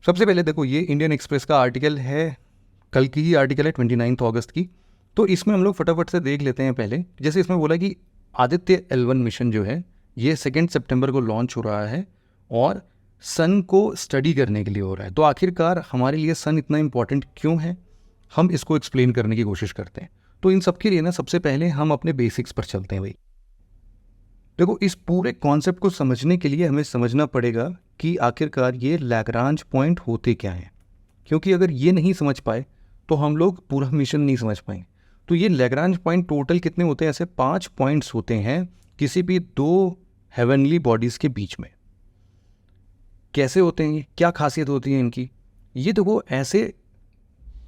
सबसे पहले देखो, ये इंडियन एक्सप्रेस का आर्टिकल है, कल की ही आर्टिकल है 29 अगस्त की। तो इसमें हम लोग फटाफट से देख लेते हैं। पहले जैसे इसमें बोला कि आदित्य L1 मिशन जो है ये 2 सितंबर को लॉन्च हो रहा है और सन को स्टडी करने के लिए हो रहा है। तो आखिरकार हमारे लिए सन इतना इम्पोर्टेंट क्यों है, हम इसको एक्सप्लेन करने की कोशिश करते हैं। तो इन सब के लिए ना सबसे पहले हम अपने बेसिक्स पर चलते हैं भाई। देखो, इस पूरे कॉन्सेप्ट को समझने के लिए हमें समझना पड़ेगा कि आखिरकार ये लैग्रांज पॉइंट होते क्या हैं, क्योंकि अगर ये नहीं समझ पाए तो हम लोग पूरा मिशन नहीं समझ पाएंगे। तो ये लैग्रांज पॉइंट टोटल कितने होते हैं? ऐसे 5 पॉइंट्स होते हैं किसी भी दो हेवनली बॉडीज के बीच में। कैसे होते हैं ये, क्या खासियत होती है इनकी? ये देखो, ऐसे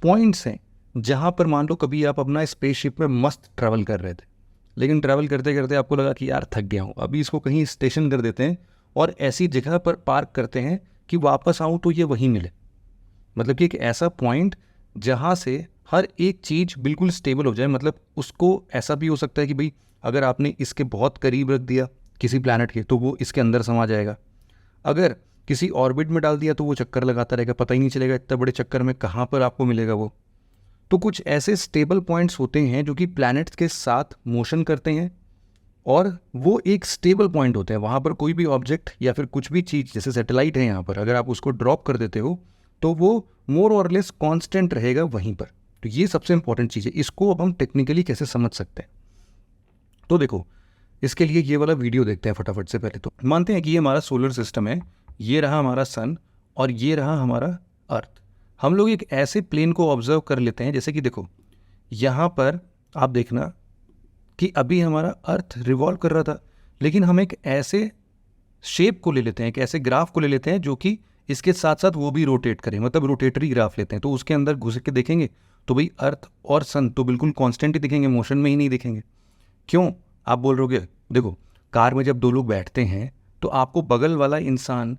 पॉइंट्स हैं जहाँ पर मान लो कभी आप अपना स्पेसशिप में मस्त ट्रैवल कर रहे थे, लेकिन ट्रैवल करते करते आपको लगा कि यार थक गया हूँ, अभी इसको कहीं स्टेशन कर देते हैं और ऐसी जगह पर पार्क करते हैं कि वापस आऊँ तो ये वहीं मिले। मतलब कि एक ऐसा पॉइंट जहाँ से हर एक चीज़ बिल्कुल स्टेबल हो जाए। मतलब उसको ऐसा भी हो सकता है कि भाई अगर आपने इसके बहुत करीब रख दिया किसी प्लैनेट के तो वो इसके अंदर समा जाएगा, अगर किसी ऑर्बिट में डाल दिया तो वो चक्कर लगाता रहेगा, पता ही नहीं चलेगा इतने बड़े चक्कर में कहाँ पर आपको मिलेगा वो। तो कुछ ऐसे स्टेबल पॉइंट्स होते हैं जो कि प्लैनेट्स के साथ मोशन करते हैं और वो एक स्टेबल पॉइंट होते हैं। वहाँ पर कोई भी ऑब्जेक्ट या फिर कुछ भी चीज़, जैसे सैटेलाइट है यहाँ पर, अगर आप उसको ड्रॉप कर देते हो तो वो मोर और लेस कांस्टेंट रहेगा वहीं पर। तो ये सबसे इंपॉर्टेंट चीज़ है। इसको अब हम टेक्निकली कैसे समझ सकते हैं, तो देखो इसके लिए ये वाला वीडियो देखते हैं फटाफट से। पहले तो मानते हैं कि ये हमारा सोलर सिस्टम है, ये रहा हमारा सन और ये रहा हमारा अर्थ। हम लोग एक ऐसे प्लेन को ऑब्जर्व कर लेते हैं, जैसे कि देखो यहाँ पर आप देखना कि अभी हमारा अर्थ रिवॉल्व कर रहा था, लेकिन हम एक ऐसे शेप को ले लेते हैं, एक ऐसे ग्राफ को ले लेते हैं जो कि इसके साथ साथ वो भी रोटेट करे, मतलब रोटेटरी ग्राफ लेते हैं। तो उसके अंदर घुस के देखेंगे तो भाई अर्थ और सन तो बिल्कुल कांस्टेंट ही दिखेंगे, मोशन में ही नहीं दिखेंगे। क्यों आप बोल रहोगे? देखो, कार में जब दो लोग बैठते हैं तो आपको बगल वाला इंसान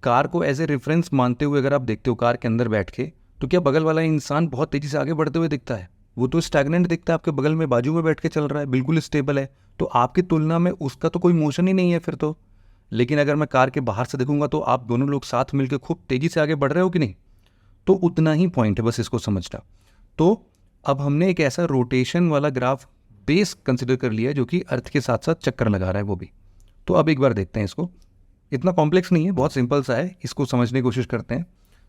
कार को एज ए रेफरेंस मानते हुए अगर आप देखते हो कार के अंदर बैठ के, तो क्या बगल वाला इंसान बहुत तेजी से आगे बढ़ते हुए दिखता है? वो तो स्टैग्नेंट दिखता है, आपके बगल में बाजू में बैठ के चल रहा है, बिल्कुल स्टेबल है। तो आपकी तुलना में उसका तो कोई मोशन ही नहीं है फिर तो। लेकिन अगर मैं कार के बाहर से देखूंगा तो आप दोनों लोग साथ मिलकर खूब तेजी से आगे बढ़ रहे हो कि नहीं? तो उतना ही पॉइंट है, बस इसको समझना। तो अब हमने एक ऐसा रोटेशन वाला ग्राफ बेस कंसिडर कर लिया जो कि अर्थ के साथ साथ चक्कर लगा रहा है वो भी। तो अब एक बार देखते हैं इसको। इतना कॉम्प्लेक्स नहीं है, बहुत सिंपल सा है, इसको समझने की कोशिश करते हैं।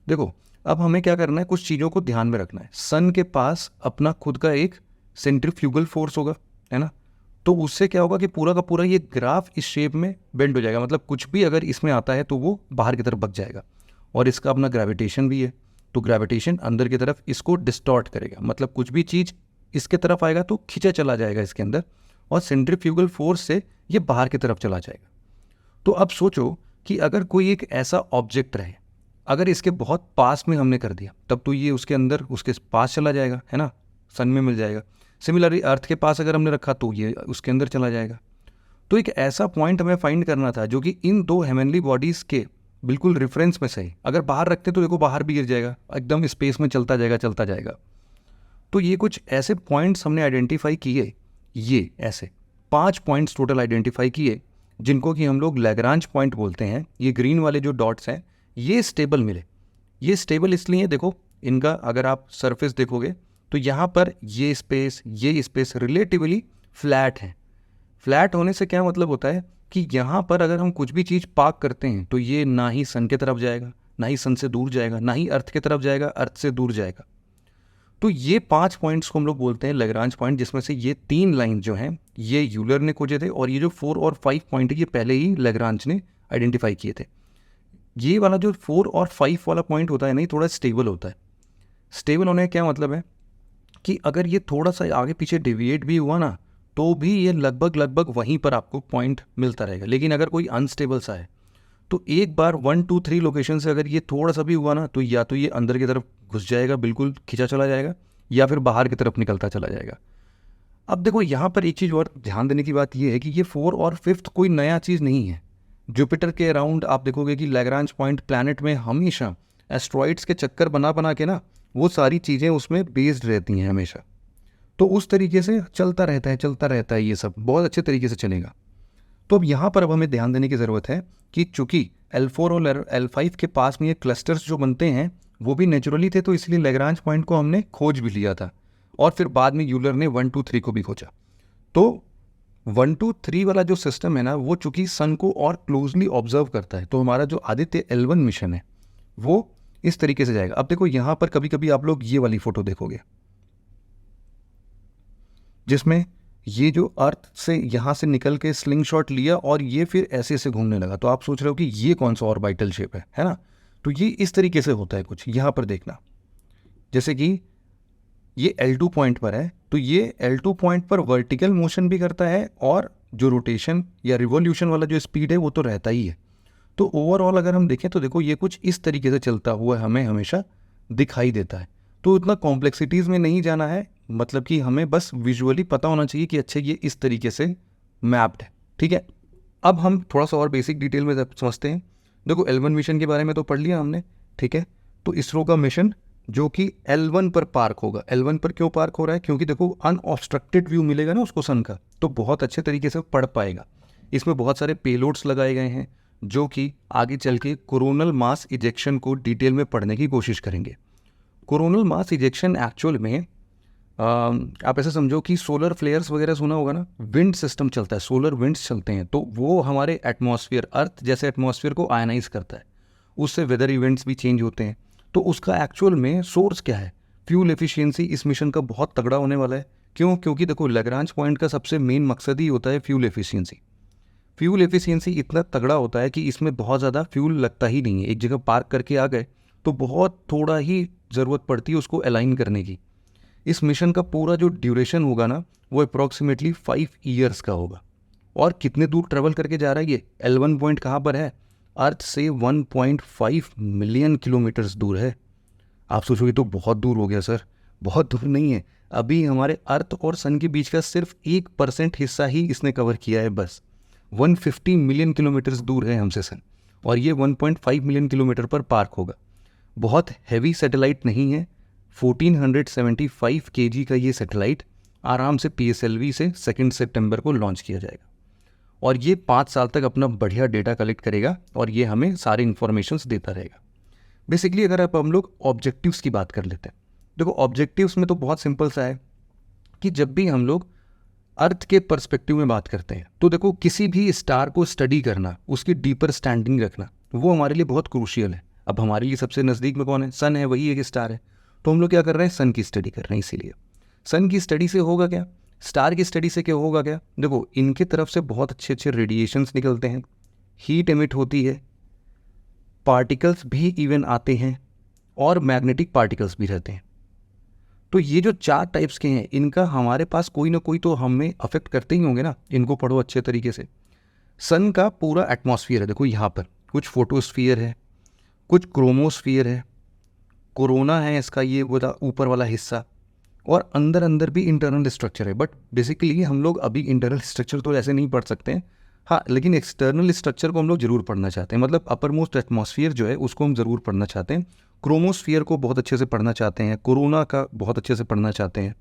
देखो, अब हमें क्या करना है, कुछ चीज़ों को ध्यान में रखना है। सन के पास अपना खुद का एक सेंट्रीफ्यूगल फोर्स होगा, है ना? तो उससे क्या होगा कि पूरा का पूरा ये ग्राफ इस शेप में बेंड हो जाएगा। मतलब कुछ भी अगर इसमें आता है तो वो बाहर की तरफ भग जाएगा। और इसका अपना ग्रेविटेशन भी है, तो ग्रेविटेशन अंदर की तरफ इसको डिस्टॉर्ट करेगा। मतलब कुछ भी चीज़ इसके तरफ आएगा तो खींचा चला जाएगा इसके अंदर, और सेंट्रीफ्यूगल फोर्स से ये बाहर की तरफ चला जाएगा। तो अब सोचो कि अगर कोई एक ऐसा ऑब्जेक्ट रहे, अगर इसके बहुत पास में हमने कर दिया तब तो ये उसके अंदर उसके पास चला जाएगा, है ना? सन में मिल जाएगा। सिमिलरली अर्थ के पास अगर हमने रखा तो ये उसके अंदर चला जाएगा। तो एक ऐसा पॉइंट हमें फाइंड करना था जो कि इन दो हेवनली बॉडीज़ के बिल्कुल रेफरेंस में सही। अगर बाहर रखते तो देखो बाहर भी गिर जाएगा, एकदम स्पेस में चलता जाएगा चलता जाएगा। तो ये कुछ ऐसे पॉइंट्स हमने आइडेंटिफाई किए, ये ऐसे 5 पॉइंट्स टोटल आइडेंटिफाई किए जिनको कि हम लोग लैग्रांज पॉइंट बोलते हैं। ये ग्रीन वाले जो डॉट्स हैं ये स्टेबल मिले। ये स्टेबल इसलिए देखो, इनका अगर आप सरफेस देखोगे तो यहाँ पर ये स्पेस रिलेटिवली फ्लैट है। फ्लैट होने से क्या मतलब होता है कि यहाँ पर अगर हम कुछ भी चीज़ पार्क करते हैं तो ये ना ही सन की तरफ जाएगा, ना ही सन से दूर जाएगा, ना ही अर्थ की तरफ जाएगा, अर्थ से दूर जाएगा। तो ये 5 पॉइंट्स को हम लोग बोलते हैं लैग्रांज पॉइंट, जिसमें से ये 3 लाइन जो हैं ये यूलर ने खोजे थे, और ये जो 4 और 5 पॉइंट है ये पहले ही लैग्रांज ने आइडेंटिफाई किए थे। ये वाला जो 4 और 5 वाला पॉइंट होता है ना, ये थोड़ा स्टेबल होता है। स्टेबल होने का क्या मतलब है कि अगर ये थोड़ा सा आगे पीछे डिविएट भी हुआ ना तो भी ये लगभग वहीं पर आपको पॉइंट मिलता रहेगा। लेकिन अगर कोई अनस्टेबल सा है तो एक बार 1 2 3 लोकेशन से अगर ये थोड़ा सा भी हुआ ना तो या तो ये अंदर की तरफ घुस जाएगा, बिल्कुल खिंचा चला जाएगा, या फिर बाहर की तरफ निकलता चला जाएगा। अब देखो यहाँ पर एक चीज़ और ध्यान देने की बात यह है कि ये 4 और 5 कोई नया चीज़ नहीं है। जुपिटर के अराउंड आप देखोगे कि लैग्रांज पॉइंट प्लैनेट में हमेशा एस्ट्रॉइड्स के चक्कर बना बना के ना वो सारी चीज़ें उसमें बेस्ड रहती हैं हमेशा। तो उस तरीके से चलता रहता है ये सब बहुत अच्छे तरीके से चलेगा। तो अब यहाँ पर अब हमें ध्यान देने की ज़रूरत है कि चूंकि L4 और L5 के पास में ये क्लस्टर्स जो बनते हैं वो भी नेचुरली थे, तो इसलिए लैग्रांज पॉइंट को हमने खोज भी लिया था और फिर बाद में यूलर ने 1 2 3 को भी खोजा। तो 1 2 3 वाला जो सिस्टम है ना, वो चूंकि सन को और क्लोजली ऑब्जर्व करता है, तो हमारा जो आदित्य L1 मिशन है वो इस तरीके से जाएगा। अब देखो यहाँ पर कभी कभी आप लोग ये वाली फोटो देखोगे जिसमें ये जो अर्थ से यहाँ से निकल के स्लिंग शॉट लिया और ये फिर ऐसे ऐसे घूमने लगा, तो आप सोच रहे हो कि ये कौन सा ऑर्बिटल शेप है ना। तो ये इस तरीके से होता है कुछ। यहाँ पर देखना, जैसे कि ये L2 पॉइंट पर है, तो ये L2 पॉइंट पर वर्टिकल मोशन भी करता है और जो रोटेशन या रिवॉल्यूशन वाला जो स्पीड है वो तो रहता ही है। तो ओवरऑल अगर हम देखें तो देखो ये कुछ इस तरीके से चलता हुआ हमें हमेशा दिखाई देता है। तो इतना कॉम्प्लेक्सिटीज़ में नहीं जाना है, मतलब कि हमें बस विजुअली पता होना चाहिए कि अच्छा ये इस तरीके से मैप्ड है, ठीक है। अब हम थोड़ा सा और बेसिक डिटेल में समझते हैं। देखो L1 मिशन के बारे में तो पढ़ लिया हमने, ठीक है। तो इसरो का मिशन जो कि L1 पर पार्क होगा। L1 पर क्यों पार्क हो रहा है? क्योंकि देखो अनऑब्स्ट्रक्टेड व्यू मिलेगा ना उसको सन का, तो बहुत अच्छे तरीके से पढ़ पाएगा। इसमें बहुत सारे पेलोड्स लगाए गए हैं जो कि आगे चल के कोरोनल मास इजेक्शन को डिटेल में पढ़ने की कोशिश करेंगे। कोरोनल मास इजेक्शन एक्चुअल में आप ऐसे समझो कि सोलर फ्लेयर्स वगैरह सुना होगा ना, विंड सिस्टम चलता है, सोलर विंड्स चलते हैं, तो वो हमारे एटमॉस्फेयर, अर्थ जैसे एटमॉस्फेयर को आयनाइज करता है, उससे वेदर इवेंट्स भी चेंज होते हैं। तो उसका एक्चुअल में सोर्स क्या है? फ्यूल एफिशिएंसी इस मिशन का बहुत तगड़ा होने वाला है। क्यों? क्योंकि देखो लैग्रांज पॉइंट का सबसे मेन मकसद ही होता है फ्यूल एफिशिएंसी। फ्यूल एफिशिएंसी इतना तगड़ा होता है कि इसमें बहुत ज़्यादा फ्यूल लगता ही नहीं है। एक जगह पार्क करके आ गए तो बहुत थोड़ा ही ज़रूरत पड़ती है उसको अलाइन करने की। इस मिशन का पूरा जो ड्यूरेशन होगा ना वो अप्रॉक्सीमेटली 5 ईयर्स का होगा। और कितने दूर ट्रेवल करके जा रहा है ये? L1 पॉइंट कहाँ पर है? अर्थ से 1.5 मिलियन किलोमीटर्स दूर है। आप सोचोगे तो बहुत दूर हो गया सर। बहुत दूर नहीं है, अभी हमारे अर्थ और सन के बीच का सिर्फ 1% हिस्सा ही इसने कवर किया है बस। 150 मिलियन किलोमीटर्स दूर है हमसे सन, और ये 1.5 मिलियन किलोमीटर पर पार्क होगा। बहुत हैवी सैटेलाइट नहीं है। 1475 kg का ये सैटेलाइट आराम से PSLV से 2 सितंबर को लॉन्च किया जाएगा और ये 5 साल तक अपना बढ़िया डेटा कलेक्ट करेगा और ये हमें सारी इन्फॉर्मेशंस देता रहेगा। बेसिकली अगर अब हम लोग ऑब्जेक्टिव्स की बात कर लेते हैं, देखो ऑब्जेक्टिव्स में तो बहुत सिंपल सा है कि जब भी हम लोग अर्थ के पर्सपेक्टिव में बात करते हैं तो देखो किसी भी स्टार को स्टडी करना, उसकी डीपर स्टैंडिंग रखना, वो हमारे लिए बहुत क्रूशियल है। अब हमारे लिए सबसे नज़दीक में कौन है? सन है, वही एक स्टार है। तो हम लोग क्या कर रहे हैं? सन की स्टडी कर रहे हैं। इसीलिए सन की स्टडी से होगा क्या? स्टार की स्टडी से क्या होगा क्या? देखो इनकी तरफ से बहुत अच्छे अच्छे रेडिएशंस निकलते हैं, हीट एमिट होती है, पार्टिकल्स भी इवन आते हैं और मैग्नेटिक पार्टिकल्स भी रहते हैं। तो ये जो 4 टाइप्स के हैं इनका हमारे पास कोई ना कोई तो हमें अफेक्ट करते ही होंगे ना। इनको पढ़ो अच्छे तरीके से। सन का पूरा एटमॉस्फेयर है, देखो यहाँ पर कुछ फोटोस्फीयर है, कुछ क्रोमोस्फीयर है, कोरोना है इसका ये वाला ऊपर वाला हिस्सा, और अंदर अंदर भी इंटरनल स्ट्रक्चर है। बट बेसिकली हम लोग अभी इंटरनल स्ट्रक्चर तो ऐसे नहीं पढ़ सकते हैं, हाँ, लेकिन एक्सटर्नल स्ट्रक्चर को हम लोग ज़रूर पढ़ना चाहते हैं। मतलब अपर मोस्ट एटमॉस्फेयर जो है उसको हम ज़रूर पढ़ना चाहते हैं, क्रोमोस्फीयर को बहुत अच्छे से पढ़ना चाहते हैं, कोरोना का बहुत अच्छे से पढ़ना चाहते हैं।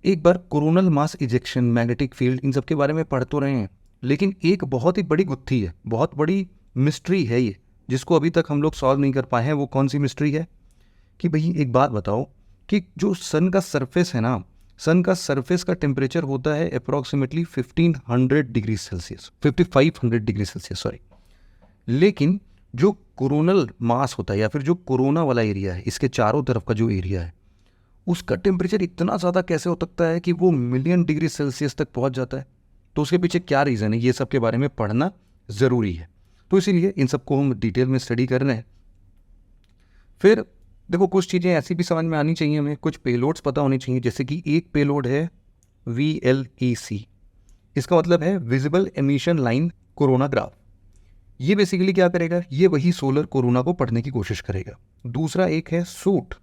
एक बार coronal mass ejection, magnetic field, इन सब के बारे में पढ़ तो रहे हैं, लेकिन एक बहुत ही बड़ी गुत्थी है, बहुत बड़ी मिस्ट्री है ये, जिसको अभी तक हम लोग सॉल्व नहीं कर पाए हैं। वो कौन सी मिस्ट्री है? कि भाई एक बात बताओ कि जो सन का सरफेस है ना, सन का सरफेस का टेम्परेचर होता है approximately 1500 degree Celsius, 5500 degree Celsius sorry. लेकिन जो कोरोनल मास होता है या फिर जो कोरोना वाला एरिया है, इसके चारों तरफ का जो एरिया है, उसका टेम्परेचर इतना ज़्यादा कैसे हो सकता है कि वो मिलियन डिग्री सेल्सियस तक पहुंच जाता है? तो उसके पीछे क्या रीज़न है? ये सब के बारे में पढ़ना ज़रूरी है। तो इसीलिए इन सबको हम डिटेल में स्टडी कर रहे हैं। फिर देखो कुछ चीज़ें ऐसी भी समझ में आनी चाहिए हमें, कुछ पेलोड्स पता होनी चाहिए। जैसे कि एक पेलोड है VLEC, इसका मतलब है विजिबल एमिशन लाइन कोरोनाग्राफ। ये बेसिकली क्या करेगा? ये वही सोलर कोरोना को पढ़ने की कोशिश करेगा। दूसरा एक है सूट।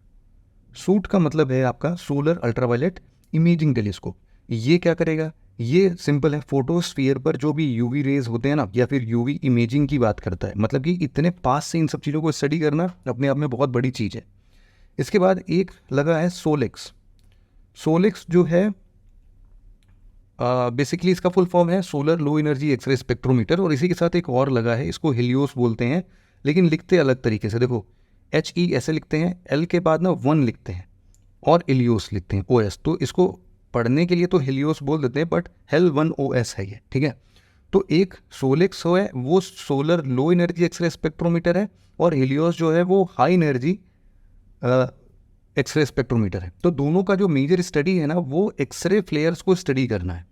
सूट का मतलब है आपका सोलर अल्ट्रावायलेट इमेजिंग टेलीस्कोप। ये क्या करेगा? ये सिंपल है, फोटोस्फीयर पर जो भी यूवी रेज होते हैं ना, या फिर यूवी इमेजिंग की बात करता है। मतलब कि इतने पास से इन सब चीज़ों को स्टडी करना अपने आप में बहुत बड़ी चीज़ है। इसके बाद एक लगा है सोलेक्स। सोलेक्स जो है बेसिकली इसका फुल फॉर्म है solar low energy x-ray spectrometer, और इसी के साथ एक और लगा है, इसको हेलियोस बोलते हैं, लेकिन लिखते अलग तरीके से। देखो HE ऐसे लिखते हैं, L के बाद ना 1 लिखते हैं, और इलियोस लिखते हैं OS। तो इसको पढ़ने के लिए तो हेलियोस बोल देते हैं, बट हेल 1 OS है ये, ठीक है। तो एक सोलेक्स है वो solar low energy x-ray spectrometer है, और हेलियोस जो है वो हाई एनर्जी एक्सरे स्पेक्ट्रोमीटर है। तो दोनों का जो मेजर स्टडी है ना, वो एक्सरे फ्लेयर्स को स्टडी करना है।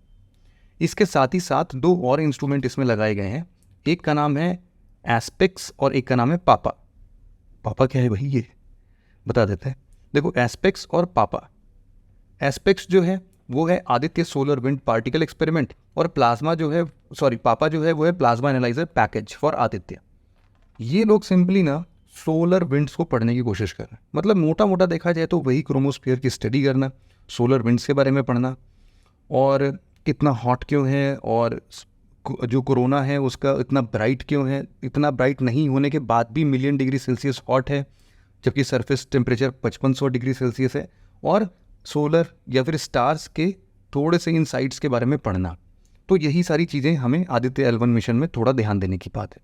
इसके साथ ही साथ 2 और इंस्ट्रूमेंट इसमें लगाए गए हैं, एक का नाम है एस्पेक्स और एक का नाम है पापा। पापा क्या है भाई, ये बता देते हैं। देखो एस्पेक्स और पापा, एस्पेक्स जो है वो है Aditya solar wind particle experiment, और प्लाज्मा जो है, सॉरी पापा जो है वो है plasma analyser package for Aditya. ये लोग सिंपली ना सोलर विंड्स को पढ़ने की कोशिश कर रहे हैं। मतलब मोटा मोटा देखा जाए तो वही क्रोमोस्फीयर की स्टडी करना, सोलर विंड्स के बारे में पढ़ना, और कितना हॉट क्यों है, और जो कोरोना है उसका इतना ब्राइट क्यों है, इतना ब्राइट नहीं होने के बाद भी मिलियन डिग्री सेल्सियस हॉट है, जबकि सरफेस टेम्परेचर 5500 डिग्री सेल्सियस है, और सोलर या फिर स्टार्स के थोड़े से इनसाइट्स के बारे में पढ़ना। तो यही सारी चीज़ें हमें आदित्य L1 मिशन में थोड़ा ध्यान देने की बात है।